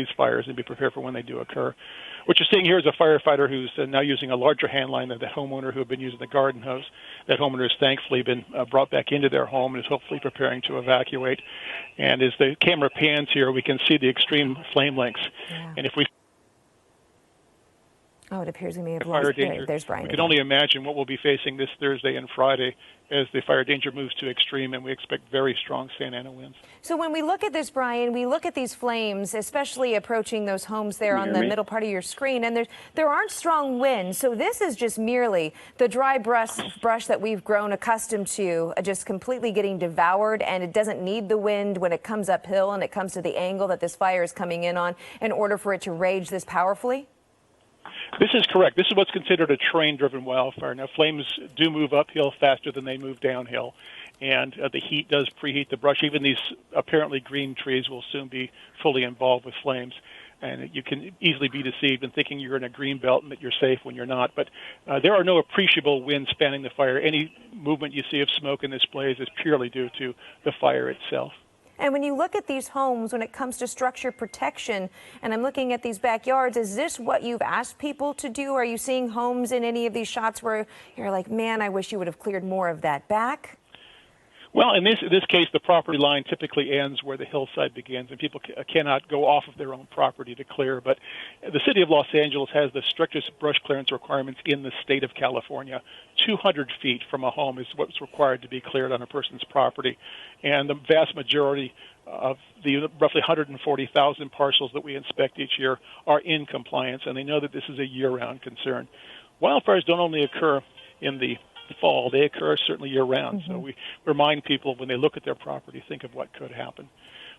these fires and be prepared for when they do occur. What you're seeing here is a firefighter who's now using a larger hand line than the homeowner who had been using the garden hose. That homeowner has thankfully been brought back into their home and is hopefully preparing to evacuate. And as the camera pans here, we can see the extreme flame lengths. Yeah. And if we it appears we may have lost. There's Brian. We can only imagine what we'll be facing this Thursday and Friday as the fire danger moves to extreme, and we expect very strong Santa Ana winds. So when we look at this, Brian, we look at these flames, especially approaching those homes there on the middle part of your screen, and there aren't strong winds. So this is just merely the dry brush that we've grown accustomed to, just completely getting devoured, and it doesn't need the wind when it comes uphill and it comes to the angle that this fire is coming in on in order for it to rage this powerfully? This is correct. This is what's considered a terrain-driven wildfire. Now, flames do move uphill faster than they move downhill, and the heat does preheat the brush. Even these apparently green trees will soon be fully involved with flames, and you can easily be deceived in thinking you're in a green belt and that you're safe when you're not. But there are no appreciable winds fanning the fire. Any movement you see of smoke in this blaze is purely due to the fire itself. And when you look at these homes, when it comes to structure protection, and I'm looking at these backyards, is this what you've asked people to do? Are you seeing homes in any of these shots where you're like, man, I wish you would have cleared more of that back? Well, in this case, the property line typically ends where the hillside begins, and people cannot go off of their own property to clear. But the city of Los Angeles has the strictest brush clearance requirements in the state of California. 200 feet from a home is what's required to be cleared on a person's property. And the vast majority of the roughly 140,000 parcels that we inspect each year are in compliance, and they know that this is a year-round concern. Wildfires don't only occur in the fall, they occur certainly year-round. Mm-hmm. So we remind people when they look at their property, think of what could happen.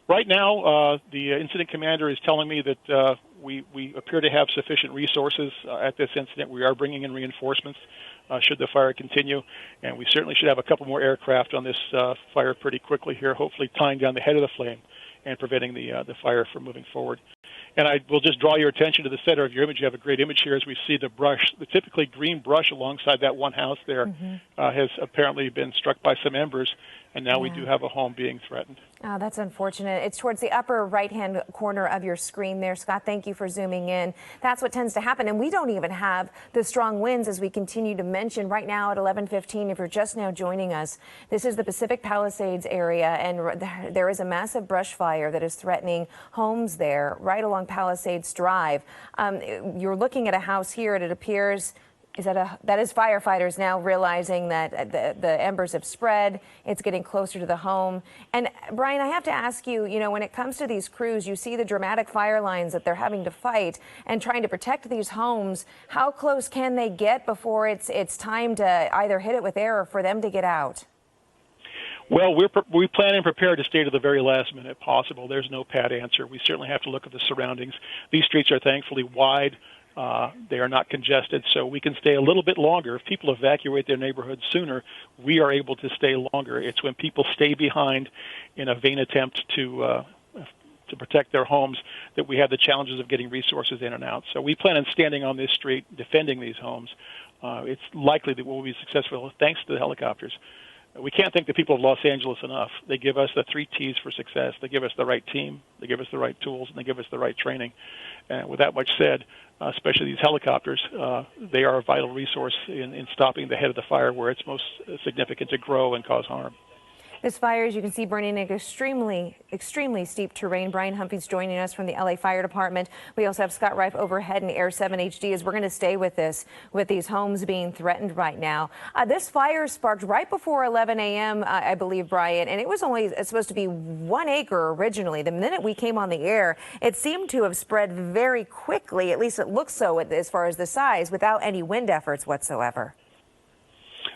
Right now, the incident commander is telling me that we appear to have sufficient resources at this incident. We are bringing in reinforcements should the fire continue, and we certainly should have a couple more aircraft on this fire pretty quickly here, hopefully tying down the head of the flame and preventing the fire from moving forward. And I will just draw your attention to the center of your image. You have a great image here as we see the brush. The typically green brush alongside that one house there has apparently been struck by some embers, and now we do have a home being threatened. Oh, that's unfortunate. It's towards the upper right-hand corner of your screen there, Scott. Thank you for zooming in. That's what tends to happen, and we don't even have the strong winds as we continue to mention. Right now at 11:15, if you're just now joining us, this is the Pacific Palisades area, and there is a massive brush fire that is threatening homes there right along Palisades Drive. You're looking at a house here, and it appears that is firefighters now realizing that the embers have spread. It's getting closer to the home. And Brian, I have to ask you, when it comes to these crews, you see the dramatic fire lines that they're having to fight and trying to protect these homes. How close can they get before it's time to either hit it with air or for them to get out? Well, we plan and prepare to stay to the very last minute possible. There's no pat answer. We certainly have to look at the surroundings. These streets are thankfully wide. They are not congested, so we can stay a little bit longer. If people evacuate their neighborhoods sooner, we are able to stay longer. It's when people stay behind in a vain attempt to protect their homes that we have the challenges of getting resources in and out. So we plan on standing on this street, defending these homes. It's likely that we'll be successful thanks to the helicopters. We can't thank the people of Los Angeles enough. They give us the 3 T's for success. They give us the right team, they give us the right tools, and they give us the right training. And with that much said, especially these helicopters, they are a vital resource in stopping the head of the fire where it's most significant to grow and cause harm. This fire, as you can see, burning in extremely steep terrain. Brian Humphrey's joining us from the LA Fire Department. We also have Scott Reif overhead in Air 7 HD as we're going to stay with these homes being threatened right now. This fire sparked right before 11 a.m., I believe, Brian, and it's supposed to be 1 acre originally. The minute we came on the air, it seemed to have spread very quickly, at least it looks so as far as the size, without any wind efforts whatsoever.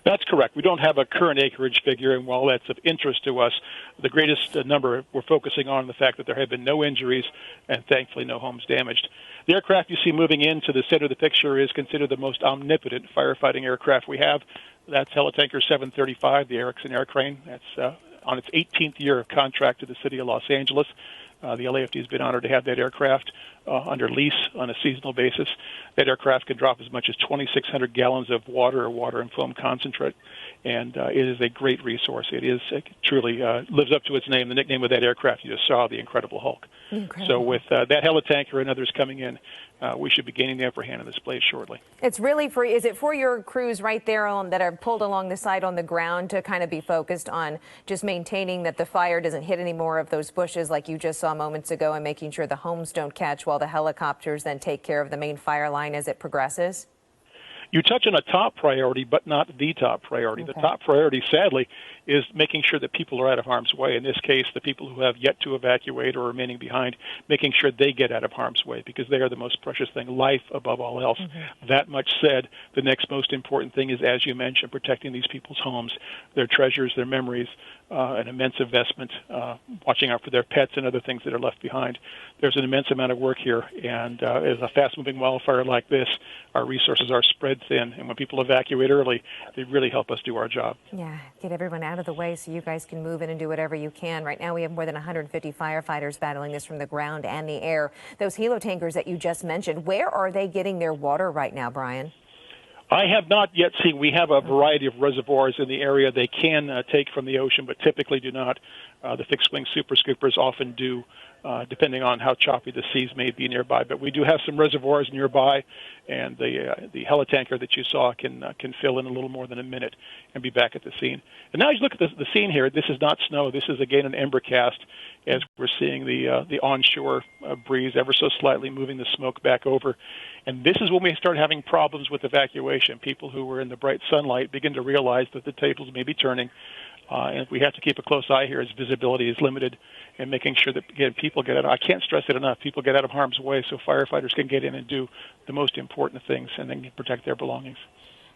That's correct. We don't have a current acreage figure, and while that's of interest to us, the greatest number we're focusing on the fact that there have been no injuries and thankfully no homes damaged. The aircraft you see moving into the center of the picture is considered the most omnipotent firefighting aircraft we have. That's Helitanker 735, the Erickson Air Crane. That's on its 18th year of contract to the city of Los Angeles. The LAFD has been honored to have that aircraft. under lease on a seasonal basis. That aircraft can drop as much as 2,600 gallons of water or water and foam concentrate, and it is a great resource. It is truly lives up to its name. The nickname of that aircraft you just saw, the Incredible Hulk. Incredible. So with that helitanker and others coming in, we should be gaining the upper hand in this place shortly. It's really is it for your crews right there that are pulled along the side on the ground to kind of be focused on just maintaining that the fire doesn't hit any more of those bushes like you just saw moments ago, and making sure the homes don't catch while the helicopters then take care of the main fire line as it progresses? You touch on a top priority, but not the top priority. Okay. The top priority, sadly, is making sure that people are out of harm's way. In this case, the people who have yet to evacuate or remaining behind, making sure they get out of harm's way, because they are the most precious thing, life above all else. Mm-hmm. That much said, the next most important thing is, as you mentioned, protecting these people's homes, their treasures, their memories, an immense investment, watching out for their pets and other things that are left behind. There's an immense amount of work here, and as a fast-moving wildfire like this, our resources are spread thin, and when people evacuate early, they really help us do our job. Yeah, get everyone out of the way so you guys can move in and do whatever you can. Right now, we have more than 150 firefighters battling this from the ground and the air. Those helo tankers that you just mentioned, where are they getting their water right now, Brian? I have not yet seen. We have a variety of reservoirs in the area they can take from the ocean, but typically do not. The fixed-wing super scoopers often do, depending on how choppy the seas may be nearby. But we do have some reservoirs nearby, and the helitanker that you saw can fill in a little more than a minute and be back at the scene. And now you look at the scene here. This is not snow. This is, again, an ember cast, as we're seeing the onshore breeze ever so slightly moving the smoke back over. And this is when we start having problems with evacuation. People who were in the bright sunlight begin to realize that the tables may be turning. And we have to keep a close eye here as visibility is limited, and making sure that, again, people get out. I can't stress it enough. People get out of harm's way so firefighters can get in and do the most important things and then protect their belongings.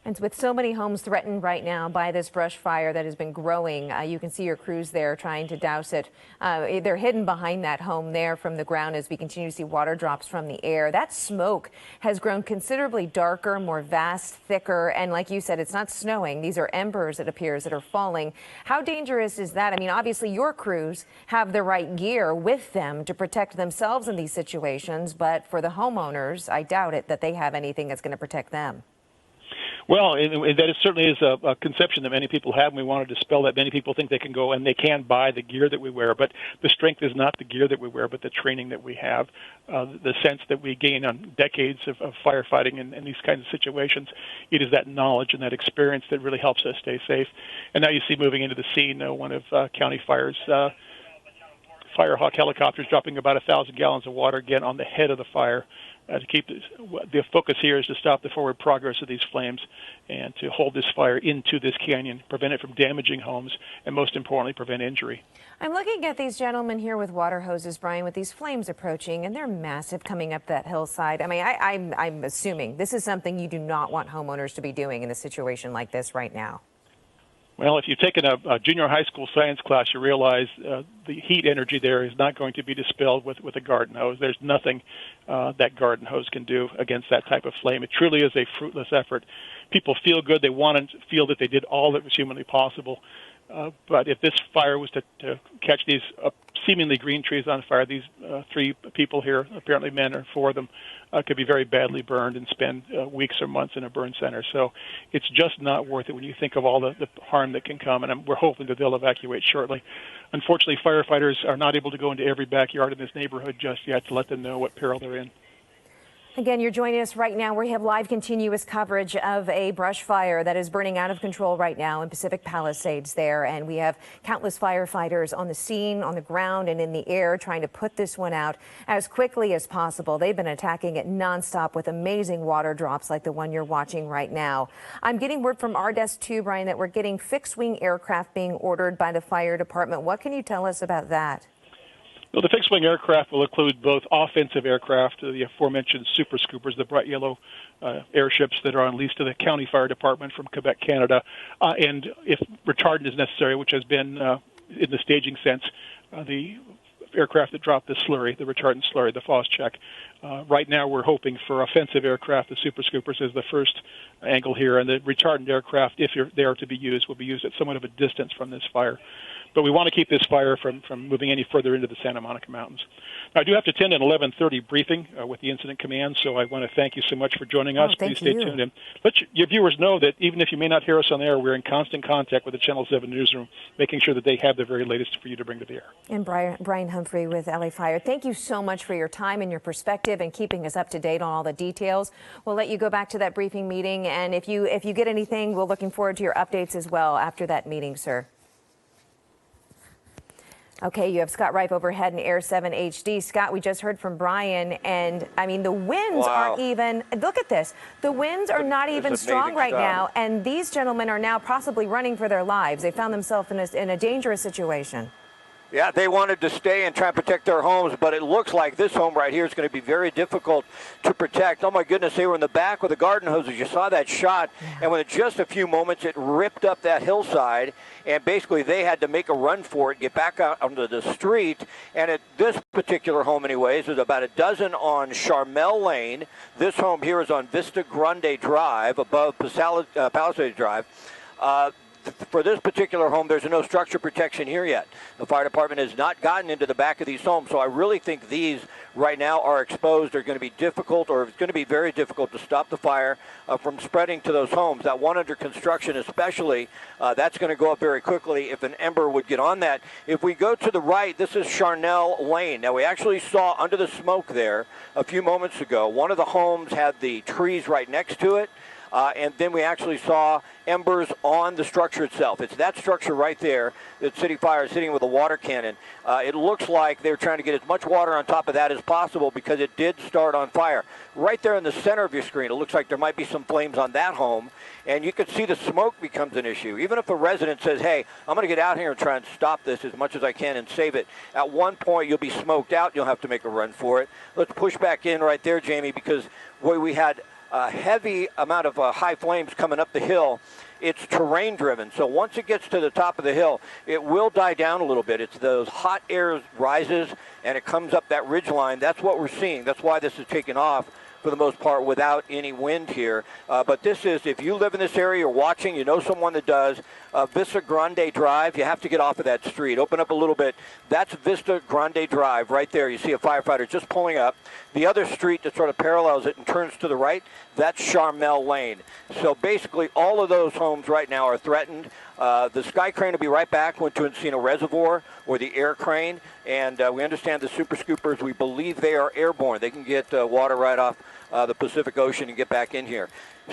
And with so many homes threatened right now by this brush fire that has been growing, you can see your crews there trying to douse it. They're hidden behind that home there from the ground as we continue to see water drops from the air. That smoke has grown considerably darker, more vast, thicker, and like you said, it's not snowing. These are embers, it appears, that are falling. How dangerous is that? I mean, obviously your crews have the right gear with them to protect themselves in these situations, but for the homeowners, I doubt it that they have anything that's going to protect them. Well, that certainly is a conception that many people have, and we want to dispel that. Many people think they can go and they can buy the gear that we wear, but the strength is not the gear that we wear, but the training that we have, the sense that we gain on decades of firefighting in these kinds of situations. It is that knowledge and that experience that really helps us stay safe. And now you see moving into the scene, one of County Fire's Firehawk helicopters dropping about 1,000 gallons of water, again, on the head of the fire. To keep the focus here is to stop the forward progress of these flames and to hold this fire into this canyon, prevent it from damaging homes, and most importantly, prevent injury. I'm looking at these gentlemen here with water hoses, Brian, with these flames approaching, and they're massive coming up that hillside. I mean, I'm assuming this is something you do not want homeowners to be doing in a situation like this right now. Well, if you've taken a junior high school science class, you realize the heat energy there is not going to be dispelled with a garden hose. There's nothing that garden hose can do against that type of flame. It truly is a fruitless effort. People feel good. They want to feel that they did all that was humanly possible. But if this fire was to catch these seemingly green trees on fire, these three people here, apparently men or four of them, could be very badly burned and spend weeks or months in a burn center. So it's just not worth it when you think of all the harm that can come, and we're hoping that they'll evacuate shortly. Unfortunately, firefighters are not able to go into every backyard in this neighborhood just yet to let them know what peril they're in. Again, you're joining us right now. We have live continuous coverage of a brush fire that is burning out of control right now in Pacific Palisades there. And we have countless firefighters on the scene, on the ground, and in the air trying to put this one out as quickly as possible. They've been attacking it nonstop with amazing water drops like the one you're watching right now. I'm getting word from our desk too, Brian, that we're getting fixed-wing aircraft being ordered by the fire department. What can you tell us about that? Well, the fixed-wing aircraft will include both offensive aircraft, the aforementioned super scoopers, the bright yellow airships that are on lease to the County Fire Department from Quebec, Canada, and if retardant is necessary, which has been in the staging sense, the aircraft that dropped the slurry, the retardant slurry, the Phos-Chek. Right now we're hoping for offensive aircraft. The super scoopers is the first angle here, and the retardant aircraft, if they are to be used, will be used at somewhat of a distance from this fire. But we want to keep this fire from moving any further into the Santa Monica Mountains. Now, I do have to attend an 11:30 briefing with the Incident Command, so I want to thank you so much for joining us. Please stay tuned. And let your viewers know that even if you may not hear us on air, we're in constant contact with the Channel 7 newsroom, making sure that they have the very latest for you to bring to the air. And Brian Humphrey with LA Fire, thank you so much for your time and your perspective and keeping us up to date on all the details. We'll let you go back to that briefing meeting, and if you get anything, we're looking forward to your updates as well after that meeting, sir. Okay, you have Scott Reif overhead in Air 7 HD. Scott, we just heard from Brian, and I mean, the winds aren't even, look at this. The winds are not even strong right now, and these gentlemen are now possibly running for their lives. They found themselves in a dangerous situation. Yeah, they wanted to stay and try and protect their homes, but it looks like this home right here is going to be very difficult to protect. Oh, my goodness, they were in the back with the garden hoses. You saw that shot, and within just a few moments, it ripped up that hillside, and basically they had to make a run for it, get back out onto the street. And at this particular home, anyways, there's about a dozen on Charmel Lane. This home here is on Vista Grande Drive, above Palisades Drive. For this particular home, there's no structure protection here yet. The fire department has not gotten into the back of these homes, so I really think these right now are exposed. They're going to be difficult, or it's going to be very difficult to stop the fire from spreading to those homes. That one under construction especially, that's going to go up very quickly if an ember would get on that. If we go to the right, this is Charnel Lane. Now, we actually saw under the smoke there a few moments ago, one of the homes had the trees right next to it. And then we actually saw embers on the structure itself. It's that structure right there that City Fire is hitting with a water cannon. It looks like they're trying to get as much water on top of that as possible because it did start on fire. Right there in the center of your screen, it looks like there might be some flames on that home, and you can see the smoke becomes an issue. Even if a resident says, hey, I'm going to get out here and try and stop this as much as I can and save it, at one point you'll be smoked out. You'll have to make a run for it. Let's push back in right there, Jamie, because we had a heavy amount of high flames coming up the hill. It's terrain driven, so once it gets to the top of the hill, it will die down a little bit. It's those hot air rises and it comes up that ridge line. That's what we're seeing. That's why this is taking off for the most part without any wind here. But this is, if you live in this area, you're watching, you know someone that does, Vista Grande Drive, you have to get off of that street. Open up a little bit. That's Vista Grande Drive right there. You see a firefighter just pulling up. The other street that sort of parallels it and turns to the right, that's Charmel Lane. So basically all of those homes right now are threatened. The sky crane will be right back, went to Encino Reservoir, or the air crane, and we understand the super scoopers, we believe they are airborne. They can get water right off the Pacific Ocean and get back in here.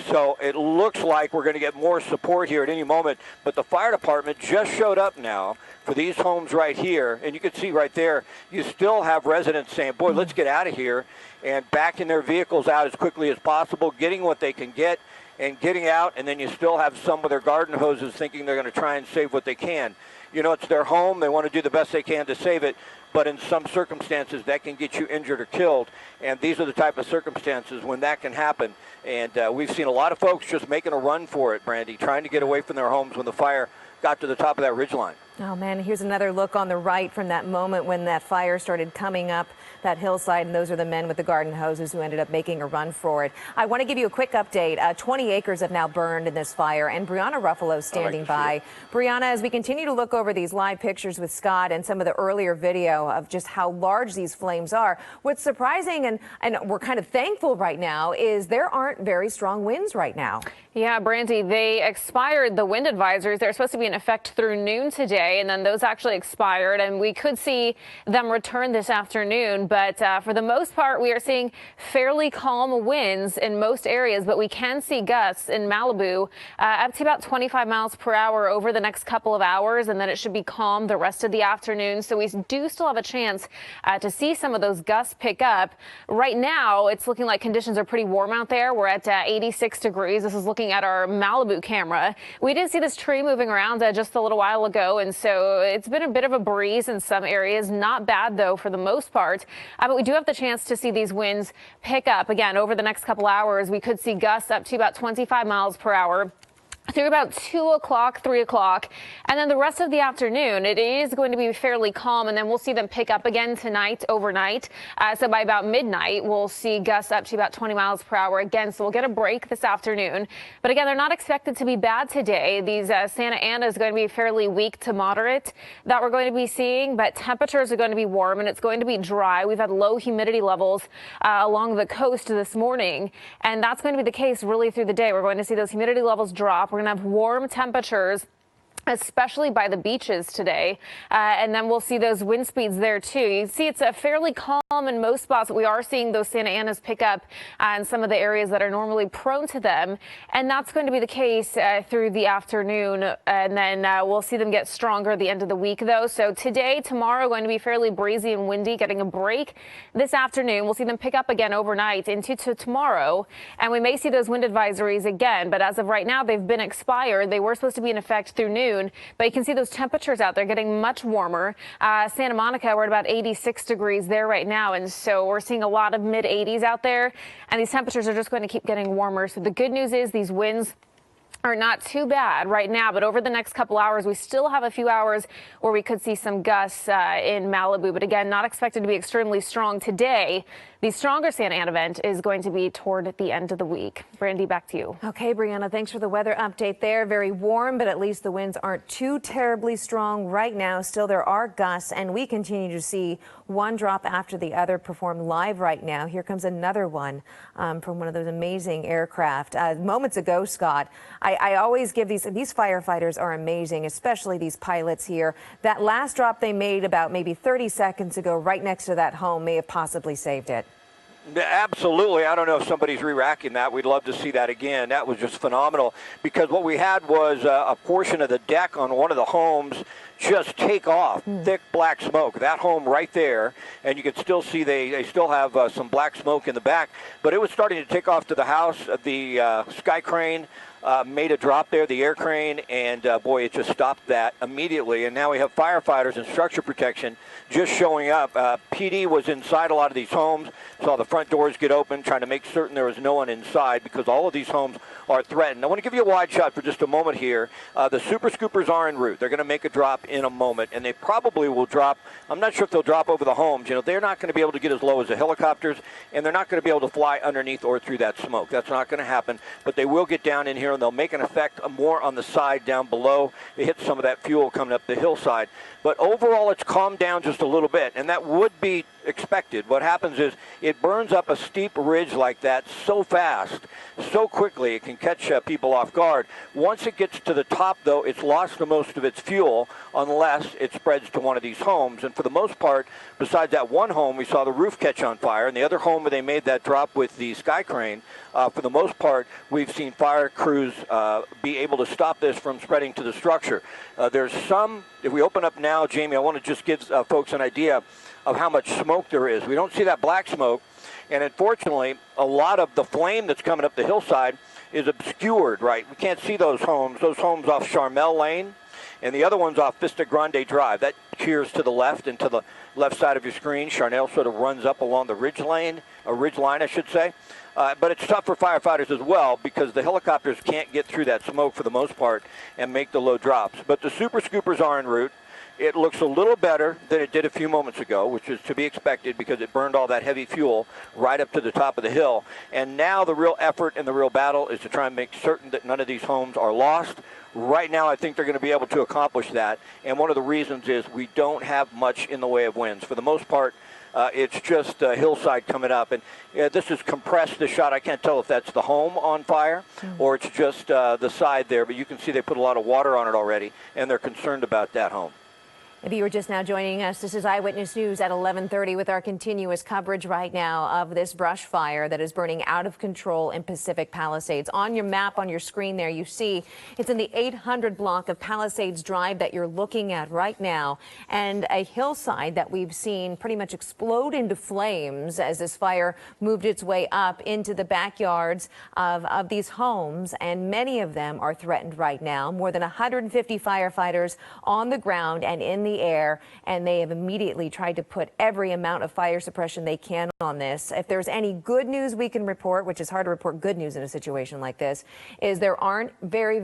So it looks like we're going to get more support here at any moment, but the fire department just showed up now for these homes right here, and you can see right there, you still have residents saying, boy, let's get out of here, and backing their vehicles out as quickly as possible, getting what they can get, and getting out, and then you still have some with their garden hoses thinking they're going to try and save what they can. You know, it's their home. They want to do the best they can to save it, but in some circumstances that can get you injured or killed, and these are the type of circumstances when that can happen. And we've seen a lot of folks just making a run for it, Brandy, trying to get away from their homes when the fire got to the top of that ridgeline. Oh, man, here's another look on the right from that moment when that fire started coming up that hillside, and those are the men with the garden hoses who ended up making a run for it. I want to give you a quick update. 20 acres have now burned in this fire, and Brianna Ruffalo standing by. Brianna, as we continue to look over these live pictures with Scott and some of the earlier video of just how large these flames are, what's surprising and we're kind of thankful right now is there aren't very strong winds right now. Yeah, Brandy, they expired the wind advisories. They're supposed to be in effect through noon today, and then those actually expired, and we could see them return this afternoon. But for the most part, we are seeing fairly calm winds in most areas, but we can see gusts in Malibu up to about 25 miles per hour over the next couple of hours, and then it should be calm the rest of the afternoon. So we do still have a chance to see some of those gusts pick up. Right now, it's looking like conditions are pretty warm out there. We're at 86 degrees. This is looking at our Malibu camera. We did see this tree moving around just a little while ago, and so it's been a bit of a breeze in some areas. Not bad, though, for the most part. But we do have the chance to see these winds pick up again over the next couple hours. We could see gusts up to about 25 miles per hour. through about 2 o'clock, 3 o'clock, and then the rest of the afternoon, it is going to be fairly calm, and then we'll see them pick up again tonight, overnight. So by about midnight, we'll see gusts up to about 20 miles per hour again, so we'll get a break this afternoon. But again, they're not expected to be bad today. These Santa Ana is going to be fairly weak to moderate that we're going to be seeing, but temperatures are going to be warm, and it's going to be dry. We've had low humidity levels along the coast this morning, and that's going to be the case really through the day. We're going to see those humidity levels drop. We're going to have warm temperatures, especially by the beaches today. And then we'll see those wind speeds there, too. You see it's a fairly calm in most spots, but we are seeing those Santa Anas pick up in some of the areas that are normally prone to them. And that's going to be the case through the afternoon. And then we'll see them get stronger at the end of the week, though. So today, tomorrow, going to be fairly breezy and windy, getting a break. This afternoon, we'll see them pick up again overnight into tomorrow. And we may see those wind advisories again. But as of right now, they've been expired. They were supposed to be in effect through noon. But you can see those temperatures out there getting much warmer. Santa Monica, we're at about 86 degrees there right now. And so we're seeing a lot of mid 80s out there. And these temperatures are just going to keep getting warmer. So the good news is these winds are not too bad right now, but over the next couple hours, we still have a few hours where we could see some gusts in Malibu. But again, not expected to be extremely strong today. The stronger Santa Ana event is going to be toward the end of the week. Brandy, back to you. Okay, Brianna, thanks for the weather update there. Very warm, but at least the winds aren't too terribly strong right now. Still, there are gusts, and we continue to see one drop after the other performed live right now. Here comes another one from one of those amazing aircraft. Moments ago, Scott, I always give these firefighters are amazing, especially these pilots here. That last drop they made about maybe 30 seconds ago right next to that home may have possibly saved it. Absolutely. I don't know if somebody's re-racking that. We'd love to see that again. That was just phenomenal because what we had was a portion of the deck on one of the homes just take off, thick black smoke. That home right there, and you can still see they still have some black smoke in the back, but it was starting to take off to the house. The sky crane made a drop there, the air crane, and boy, it just stopped that immediately. And now we have firefighters and structure protection just showing up. PD was inside a lot of these homes, saw the front doors get open, trying to make certain there was no one inside because all of these homes are threatened. I want to give you a wide shot for just a moment here. The Super Scoopers are en route. They're going to make a drop in a moment, and they probably will drop. I'm not sure if they'll drop over the homes. You know, they're not going to be able to get as low as the helicopters, and they're not going to be able to fly underneath or through that smoke. That's not going to happen, but they will get down in here, and they'll make an effect more on the side down below. They hit some of that fuel coming up the hillside. But overall, it's calmed down just a little bit, and that would be expected. What happens is it burns up a steep ridge like that so fast, so quickly, it can catch people off guard. Once it gets to the top, though, it's lost the most of its fuel unless it spreads to one of these homes. And for the most part, besides that one home, we saw the roof catch on fire, and the other home where they made that drop with the sky crane, for the most part, we've seen fire crews be able to stop this from spreading to the structure. There's some, if we open up now, Jamie, I want to just give folks an idea of how much smoke there is. We don't see that black smoke, and unfortunately, a lot of the flame that's coming up the hillside is obscured, right? We can't see those homes off Charmel Lane, and the other one's off Vista Grande Drive. That peers to the left and to the left side of your screen. Charmel sort of runs up along the ridge line, I should say. But it's tough for firefighters as well because the helicopters can't get through that smoke for the most part and make the low drops. But the Super Scoopers are en route. It looks a little better than it did a few moments ago, which is to be expected because it burned all that heavy fuel right up to the top of the hill. And now the real effort and the real battle is to try and make certain that none of these homes are lost. Right now, I think they're going to be able to accomplish that. And one of the reasons is we don't have much in the way of winds. For the most part, it's just a hillside coming up. And this is compressed, this shot. I can't tell if that's the home on fire or it's just the side there. But you can see they put a lot of water on it already, and they're concerned about that home. If you were just now joining us, this is Eyewitness News at 11:30 with our continuous coverage right now of this brush fire that is burning out of control in Pacific Palisades. On your map on your screen there, you see it's in the 800 block of Palisades Drive that you're looking at right now, and a hillside that we've seen pretty much explode into flames as this fire moved its way up into the backyards of these homes, and many of them are threatened right now. More than 150 firefighters on the ground and in the the air, and they have immediately tried to put every amount of fire suppression they can on this. If there's any good news we can report, which is hard to report good news in a situation like this, is there aren't very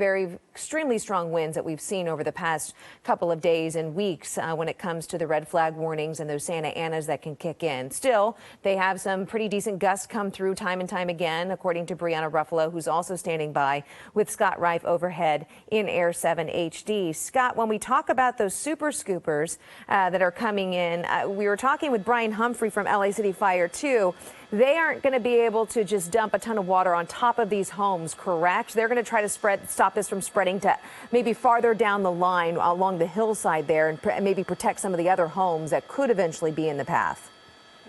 extremely strong winds that we've seen over the past couple of days and weeks when it comes to the red flag warnings and those Santa Anas that can kick in. Still, they have some pretty decent gusts come through time and time again, according to Brianna Ruffalo, who's also standing by with Scott Reif overhead in Air 7 HD. Scott, when we talk about those super scoopers that are coming in, we were talking with Brian Humphrey from LA City Fire too. They aren't going to be able to just dump a ton of water on top of these homes, correct? They're going to try to stop this from spreading to maybe farther down the line along the hillside there and maybe protect some of the other homes that could eventually be in the path.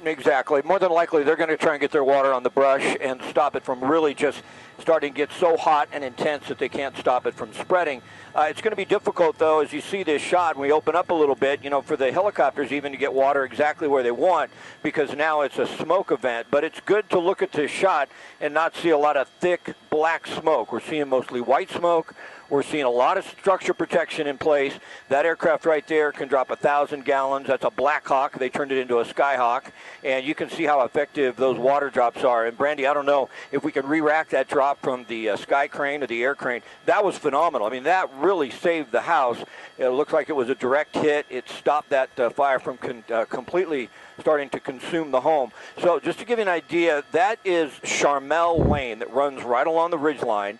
Exactly. More than likely, they're going to try and get their water on the brush and stop it from really just starting to get so hot and intense that they can't stop it from spreading. It's going to be difficult, though, as you see this shot, when we open up a little bit, for the helicopters even to get water exactly where they want, because now it's a smoke event. But it's good to look at this shot and not see a lot of thick black smoke. We're seeing mostly white smoke. We're seeing a lot of structure protection in place. That aircraft right there can drop 1,000 gallons. That's a Black Hawk. They turned it into a Skyhawk. And you can see how effective those water drops are. And Brandy, I don't know if we can re-rack that drop from the Sky Crane to the air crane. That was phenomenal. I mean, that really saved the house. It looked like it was a direct hit. It stopped that fire from completely starting to consume the home. So just to give you an idea, that is Charmel Lane that runs right along the ridgeline.